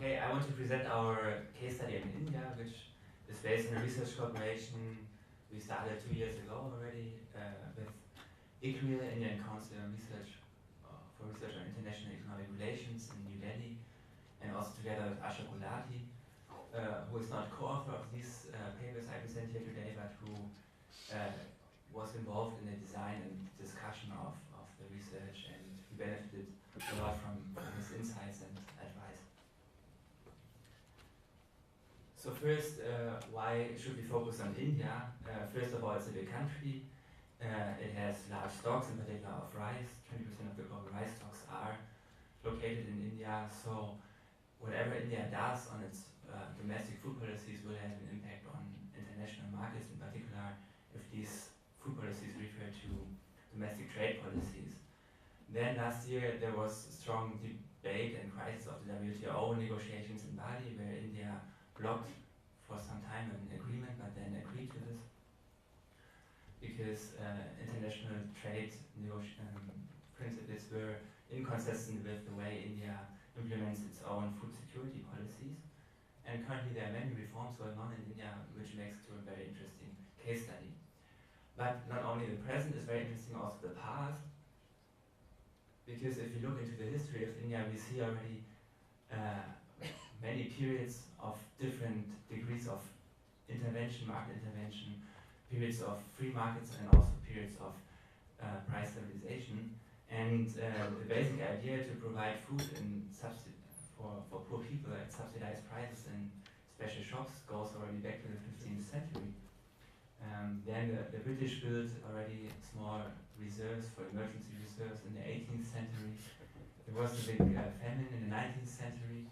Okay, I want to present our case study in India, which is based on a research cooperation we started 2 years ago already with ICRIL, Indian Council on Research for Research on International Economic Relations in New Delhi, and also together with Asha Gulati, who is not co-author of these papers I present here today, but who was involved in the design and discussion of the research, and he benefited a lot from his insights and advice. So first, why should we focus on India? First of all, it's a big country. It has large stocks, in particular of rice. 20% of the global rice stocks are located in India. So whatever India does on its domestic food policies will have an impact on international markets, in particular if these food policies refer to domestic trade policies. Then last year there was a strong debate and crisis of the WTO negotiations in Bali, where India blocked for some time an agreement, but then agreed to this because international trade principles were inconsistent with the way India implements its own food security policies. And currently there are many reforms going on in India, which makes it to a very interesting case study. But not only the present is very interesting, also the past, because if you look into the history of India, we see already many periods of different degrees of intervention, market intervention, periods of free markets, and also periods of price stabilization. And the basic idea to provide food in for poor people at subsidized prices in special shops goes already back to the 15th century. Then the British built already small reserves for emergency reserves in the 18th century. There was a big famine in the 19th century.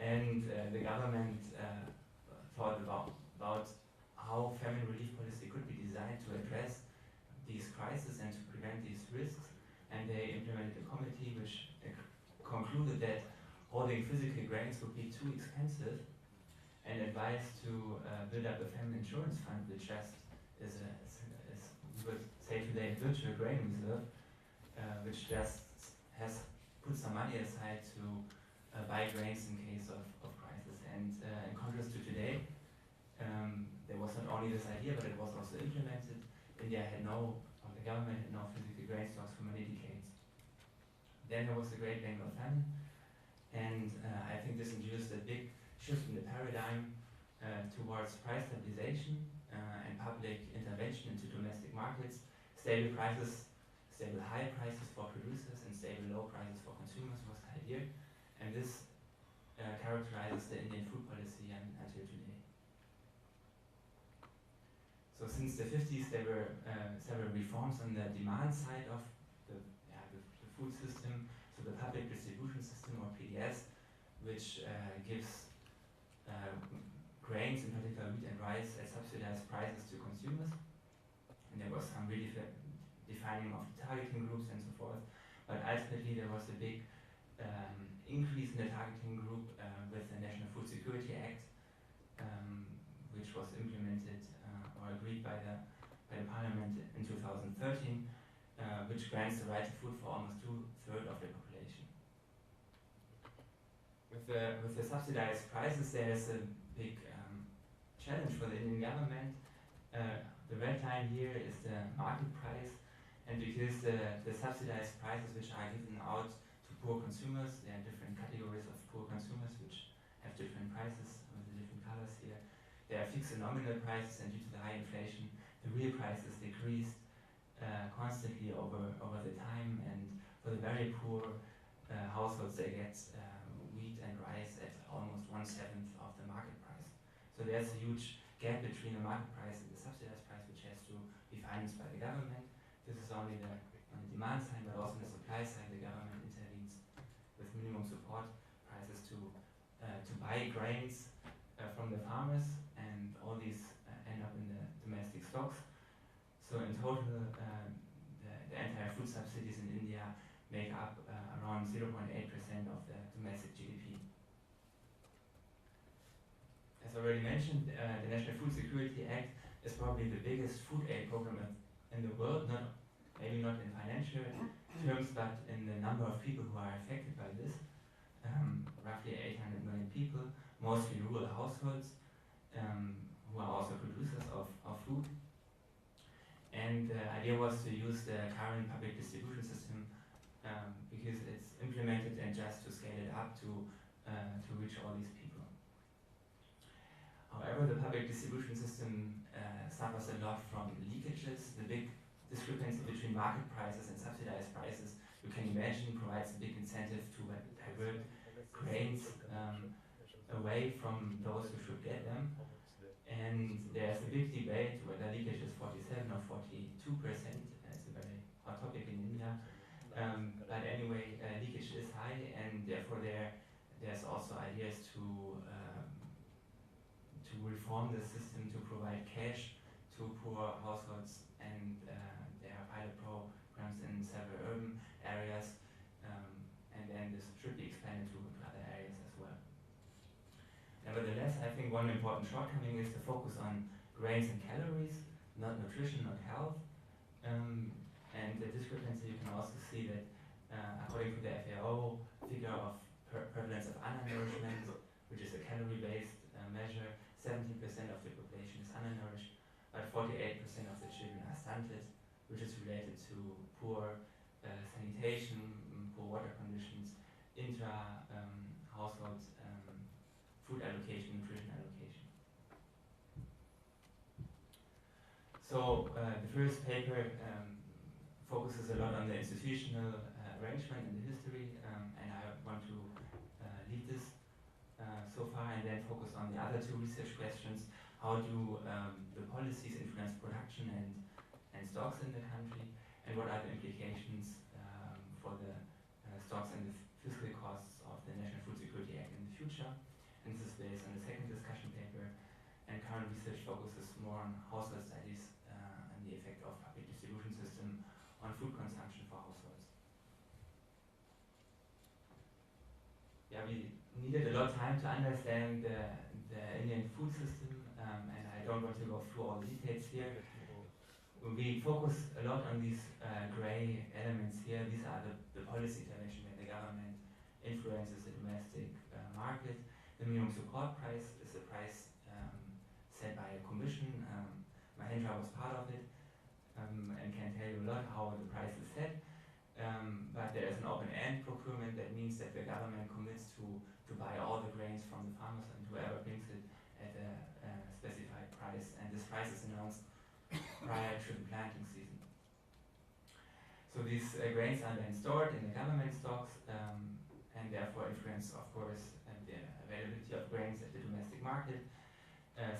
And the government thought about how famine relief policy could be designed to address these crises and to prevent these risks. And they implemented a committee which concluded that holding physical grains would be too expensive, and advised to build up a famine insurance fund, which just is we would say today, a virtual grain reserve, which just has put some money aside to buy grains in case of crisis. And in contrast to today, there was not only this idea, but it was also implemented. India had the government had no physical grain stocks for many decades. Then there was the Great Bengal Famine, and I think this induced a big shift in the paradigm towards price stabilization and public intervention into domestic markets. Stable high prices for producers and stable low prices for consumers was the idea. And this characterizes the Indian food policy until today. So since the 50s, there were several reforms on the demand side of the food system. So the public distribution system, or PDS, which gives grains, in particular wheat and rice, at subsidized prices to consumers. And there was some defining of the targeting groups and so forth. But ultimately, there was a big increase in the targeting group with the National Food Security Act, which was implemented or agreed by the Parliament in 2013, which grants the right to food for almost 2/3 of the population. With the subsidized prices, there is a big challenge for the Indian government. The red line here is the market price, and because the subsidized prices which are given out to poor consumers, there are different categories of poor consumers which have different prices with the different colors here. There are fixed and nominal prices, and due to the high inflation, the real prices decreased constantly over the time, and for the very poor households, they get wheat and rice at almost 1/7 of the market price. So there's a huge gap between the market price and the subsidized price, which has to be financed by the government. This is only on the demand side, but also on the supply side, the government intervenes with minimum support prices to buy grains from the farmers, and all these end up in the domestic stocks. So in total, the entire food subsidies in India make up around 0.8% of the domestic GDP. As already mentioned, the National Food Security Act is probably the biggest food aid program in the world, maybe not in financial terms, but in the number of people who are affected by this. roughly 800 million people, mostly rural households, who are also producers of food. And the idea was to use the current public distribution system because it's implemented and just to scale it up to reach all these people. However, the public distribution system suffers a lot from leakages. The big discrepancy between market prices and subsidized prices, you can imagine, provides a big incentive to divert grains away from those who should get them. And there's a big debate whether leakage is 47 or 42%. It's a very hot topic in India. But anyway, leakage is high, and therefore there's also ideas to reform the system to provide cash to poor households, and there are pilot programs in several urban areas, and then this should be expanded to other areas as well. Nevertheless, I think one important shortcoming is the focus on grains and calories, not nutrition, not health. And the discrepancy, you can also see that according to the FAO figure of prevalence of undernourishment, which is a calorie-based measure, 17% of the population is undernourished, but 48% of the children are stunted, which is related to poor sanitation, poor water conditions, intra-household food allocation, nutrition allocation. So the first paper focuses a lot on the institutional arrangement and the history, and I want to lead this so far, and then focus on the other two research questions. How do the policies influence production and stocks in the country, and what are the implications for the stocks and the fiscal costs of the National Food Security Act in the future? And this is based on the second discussion paper, and current research focuses more on household studies and the effect of public distribution system on food consumption for households. Yeah, we needed a lot of time to understand the Indian food system, and I don't want to go through all the details here. We focus a lot on these gray elements here. These are the policy intervention where the government influences the domestic market. The minimum support price is a price set by a commission. Mahendra was part of it and can tell you a lot how the price is set. But there is an open-end procurement. That means that the government commits to buy all the grains from the farmers, and whoever brings it at a specified price. And this price is announced prior to the planting season. So these grains are then stored in the government stocks, and therefore influence, of course, the availability of grains at the domestic market.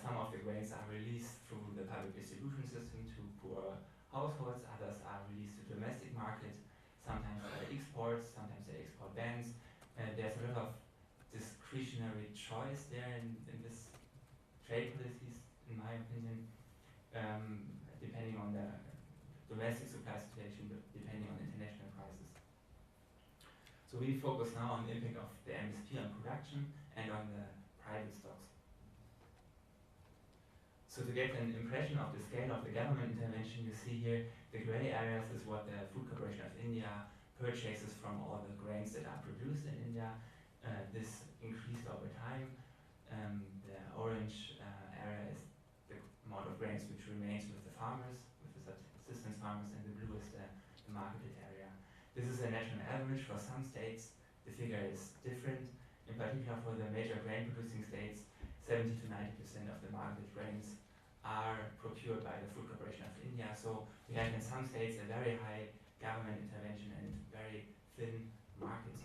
Some of the grains are released through the public distribution system to poor households. Others are released to the domestic market. Sometimes there are exports, sometimes there are export bans. There's a lot of discretionary choice there in this trade policies, in my opinion, depending on the domestic supply situation, depending on international prices. So we focus now on the impact of the MSP on production and on the private stocks. So to get an impression of the scale of the government intervention, you see here the gray areas is what the Food Corporation of India purchases from all the grains that are produced in India. This increased over time. The orange area is the amount of grains which remains with the farmers, with the subsistence farmers, and the blue is the marketed area. This is a national average. For some states, the figure is different. In particular, for the major grain producing states, 70 to 90% of the marketed grains are procured by the Food Corporation of India. So we have in some states a very high government intervention and very thin markets.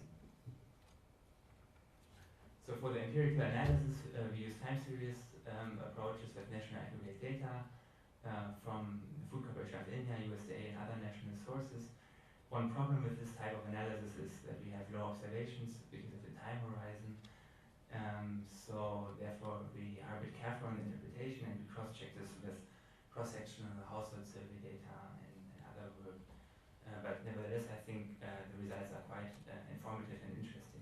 So for the empirical analysis, we use time series approaches with national aggregate data from the Food Corporation of India, USDA, and other national sources. One problem with this type of analysis is that we have low observations because of the time horizon. So therefore we are a bit careful on the interpretation, and we cross-check this with cross-sectional household survey data and other work. But nevertheless, I think the results are quite informative and interesting.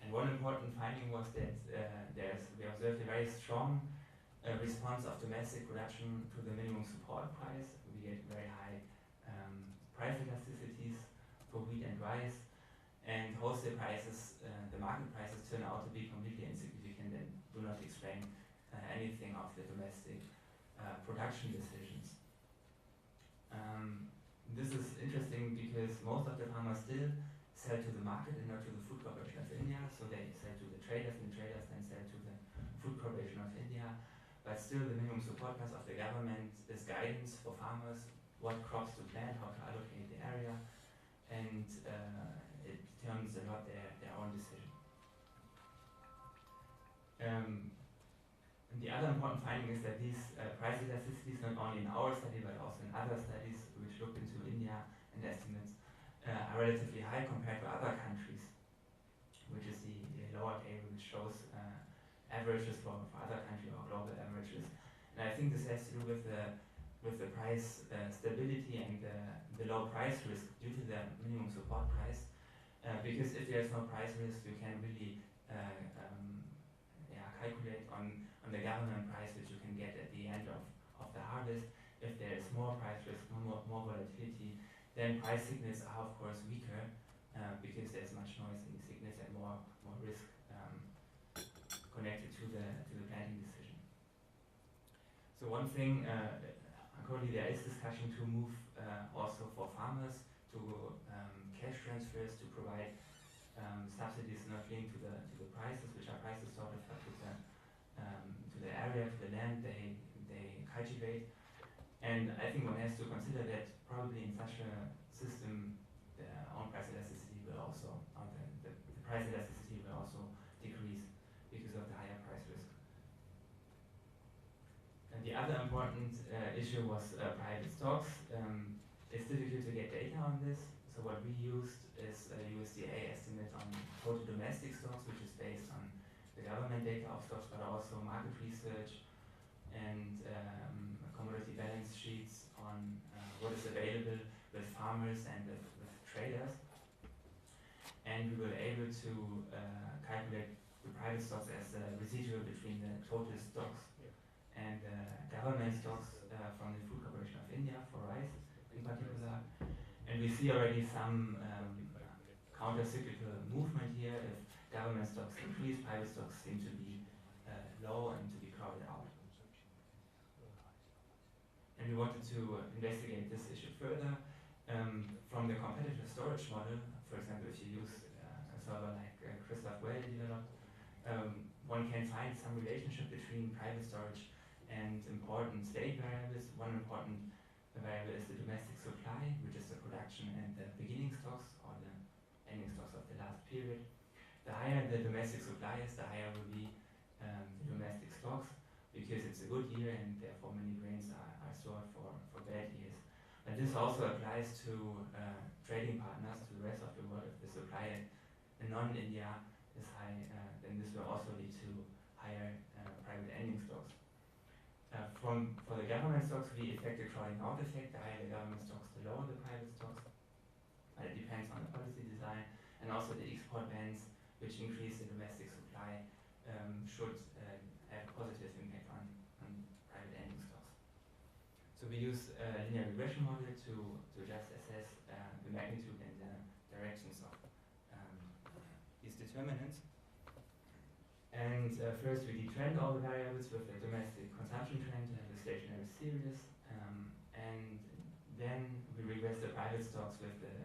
And one important finding was that we observed a very strong response of domestic production to the minimum support price. We get very high price elasticities for wheat and rice, and wholesale price prices, the market prices turn out to be completely insignificant and do not explain anything of the domestic production decisions. This is interesting because most of the farmers still sell to the market and not to the Food Corporation of India, so they sell to the traders and the traders then sell to the Food Corporation of India, but still the minimum support price of the government is guidance for farmers, what crops to plant, how to allocate the area, and it determines a lot their own decision. And the other important finding is that these price elasticities, not only in our study but also in other studies which looked into India and estimates, are relatively high compared to other countries, which is the lower table, which shows averages for other countries or global averages. And I think this has to do with the price stability and the low price risk due to the minimum support price. Because if there's no price risk, you can really calculate on the government price which you can get at the end of the harvest. If there is more price risk, more volatility, then price signals are of course weaker because there's much noise in the signals and more risk connected to the planting decision. So one thing, currently there is discussion to move also for farmers to cash transfers to provide subsidies not linked to the prices, which are prices sort of to the area, to the land they cultivate. And I think one has to consider that probably in such a system the own price elasticity will also, or the price elasticity will also decrease because of the higher price risk. And the other important issue was private stocks. It's difficult to get data on this, so what we used is a USDA estimate on total domestic stocks, which is based on the government data of stocks, but also market research and commodity balance sheets on what is available with farmers and with traders. And we were able to calculate the private stocks as a residual between the total stocks and government stocks from the Food Corporation of India for rice in particular. And we see already some counter-cyclical movement here. If government stocks increase, private stocks seem to be low and to be crowded out. And we wanted to investigate this issue further. From the competitive storage model, for example, if you use a server like Christoph Well developed, one can find some relationship between private storage and important state variables. One important variable is the domestic supply, which is the production and the beginning stocks or the ending stocks of the last period. The higher the domestic supply is, the higher will be the domestic stocks, because it's a good year and therefore many grains are stored for bad years. But this also applies to trading partners, to the rest of the world. If the supply in non-India is high, then this will also lead to higher private ending stocks. For the government stocks, we effect a crowding out effect. The higher the government stocks, the lower the private stocks. But it depends on the policy design, and also the export bans, which increase the domestic supply, should have a positive impact on private ending stocks. So we use a linear regression model to just assess the magnitude and the directions of these determinants. And first we detrend all the variables with the domestic consumption trend to have a stationary series, and then we regress the private stocks with the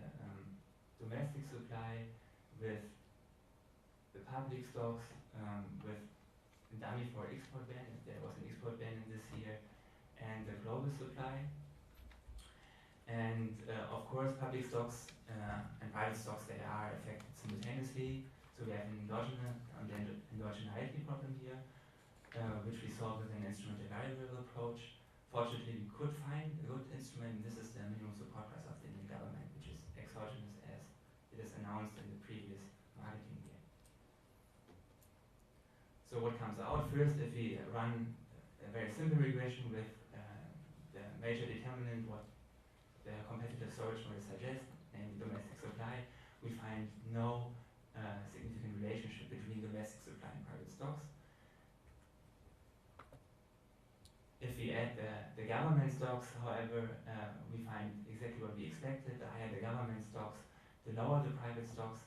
domestic supply, with the public stocks, with the dummy for export ban, if there was an export ban in this year, and the global supply. And of course public stocks and private stocks, they are affected simultaneously. So we have an endogeneity problem here, which we solve with an instrumental variable approach. Fortunately, we could find a good instrument, and this is the minimum support price of the Indian government, which is exogenous as it is announced in the previous marketing year. So what comes out first, if we run a very simple regression with the major determinant, what the competitive storage model suggests, namely domestic supply, we find no significant relationship between domestic supply and private stocks. If we add the government stocks, however, we find exactly what we expected. The higher the government stocks, the lower the private stocks,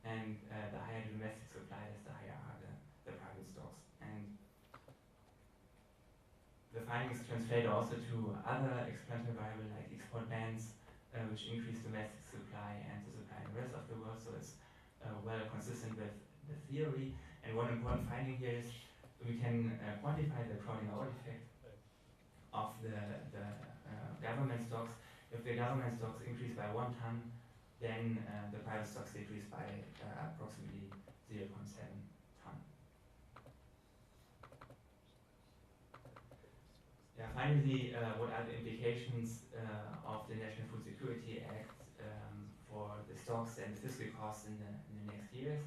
and the higher the domestic supply is, the higher are the private stocks. And the findings translate also to other explanatory variables like export bans, which increase domestic supply and the supply in the rest of the world. So it's well consistent with the theory. And one important finding here is we can quantify the crowding out effect of the government stocks. If the government stocks increase by 1 ton, then the private stocks decrease by approximately 0.7 ton. Yeah, finally, what are the implications of the National Food Security Act for the stocks and the fiscal costs in the next years?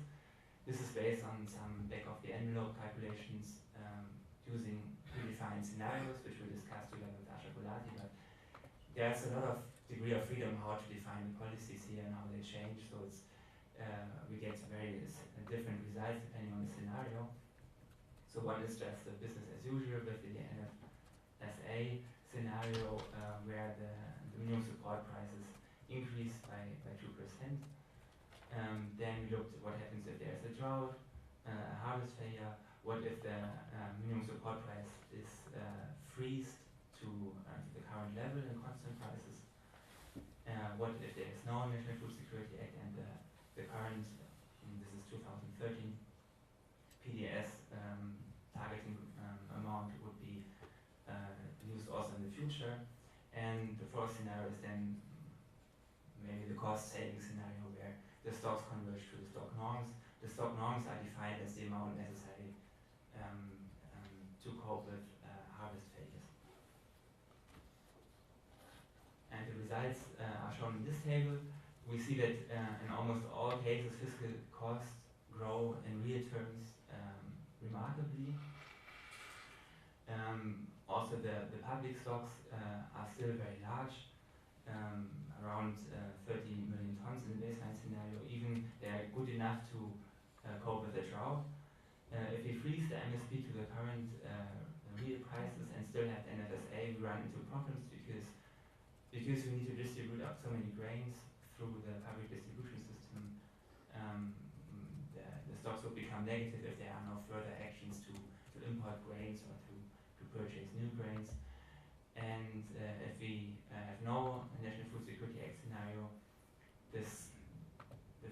This is based on some back-of-the-envelope calculations using predefined scenarios, which we discussed together with Asha Gulati, but there's a lot of degree of freedom how to define the policies here and how they change, so it's we get very different results depending on the scenario. So one is just the business as usual with the NFSA scenario where the minimum support prices increase by 2%. Then we looked at what happens if there's a drought, a harvest failure, what if the minimum support price is freezed to the current level in constant prices, what if there is no National Food Security Act and the current, this is 2013, PDS targeting amount would be used also in the future. And the fourth scenario is then maybe the cost saving scenario where the stocks converge to the stock norms. The stock norms are defined as the amount necessary to cope with harvest failures. And the results are shown in this table. We see that in almost all cases fiscal costs grow in real terms remarkably. Also the public stocks are still very large, around 30 million tons in the baseline scenario. Even they are good enough to cope with the drought. If we freeze the MSP to the current real prices and still have NFSA, we run into problems because we need to distribute up so many grains through the public distribution system. The stocks will become negative if there are no further actions to import grains or to purchase new grains. And if we have no National Food Security Act scenario, the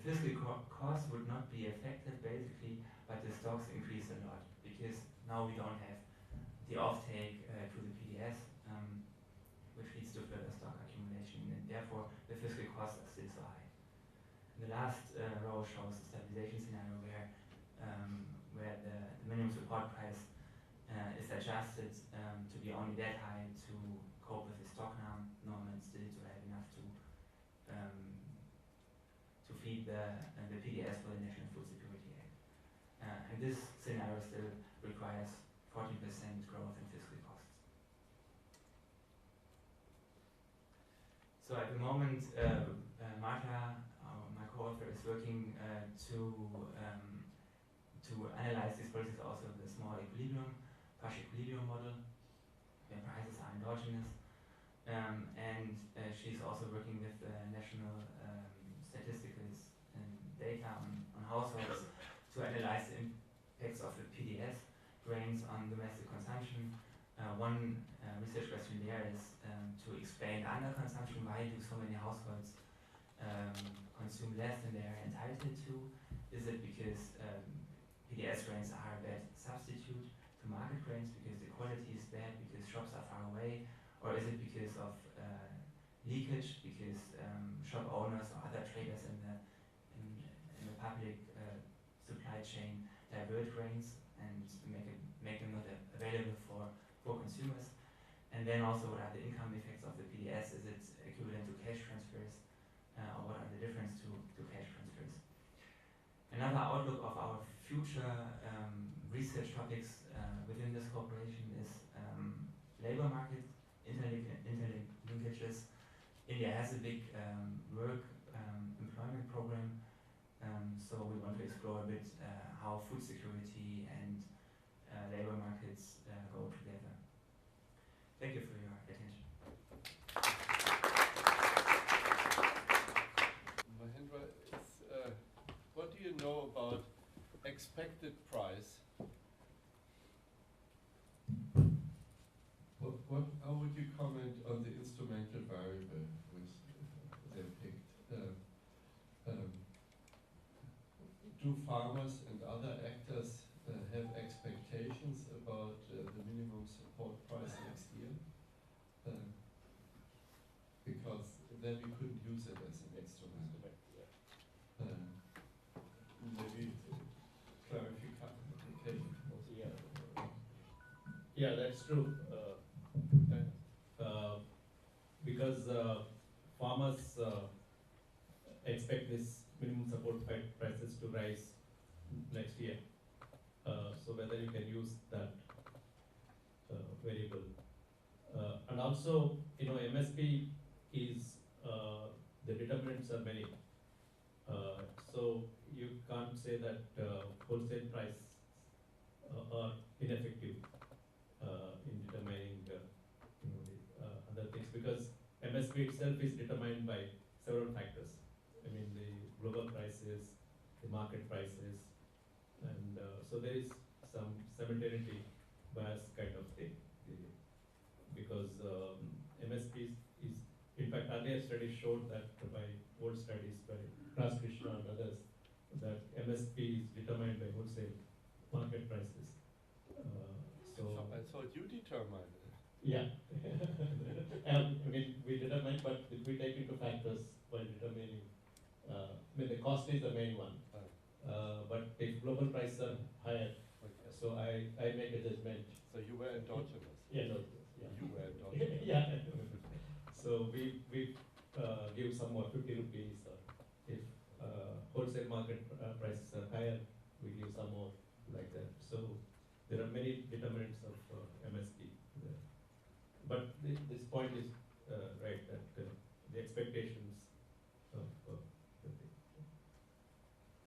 fiscal cost would not be affected basically, but the stocks increase a lot because now we don't have the offtake to the PDS, which leads to further stock accumulation, and therefore the fiscal costs are still so high. And the last row shows a stabilization scenario where the minimum support price is adjusted to be only that high to cope with the stock norm and still to have enough to feed the PDS for the National Food Security Act. And this scenario still requires 14% growth in fiscal costs. So at the moment, Marta, my co-author, is working to analyze these policies also with a small equilibrium, partial equilibrium model, where prices are endogenous. And she's also working with national statistical data on households to analyze the impacts of the PDS grains on domestic consumption. One research question there is to explain underconsumption. Why do so many households consume less than they are entitled to? Is it because PDS grains are a bad substitute to market grains because the quality is bad, because shops are far away, or is it because of leakage, because shop owners or other traders in the public supply chain divert grains and make them not available for consumers? And then also, what are the income effects of the PDS? Is it equivalent to cash transfers, or what are the difference to cash transfers? Another outlook of our future research topics within this cooperation is labor market interlinkages. India has a big work employment program, so we want to explore a bit how food security and labor markets go together. Thank you for your attention. Mahendra, what do expected price. How would you comment on the instrumental variable which they picked? Do farmers and other actors have expectations about the minimum support price next year? Because then we couldn't use it as an instrument. Maybe clarification. Yeah, that's true. Because farmers expect this minimum support prices to rise next year. So whether you can use that variable. And also, MSP is, the determinants are many. So you can't say that wholesale price are ineffective in determining other things, because MSP itself is determined by several factors. I mean, the global prices, the market prices, and so there is some simultaneity bias kind of thing. Because MSP is, in fact, earlier studies showed that by old studies by Krishna and others, that MSP is determined by wholesale market prices. So I thought you determined it. Yeah, I mean, we determine, but we take into factors while determining. The cost is the main one, but if global prices are higher, so I make a judgment. So you were endogenous. Yeah, no, You were endogenous. yeah. So we give some more 50 rupees, or if wholesale market prices are higher, we give some more like that. So there are many determinants of MSP there. But this point is right, that the expectation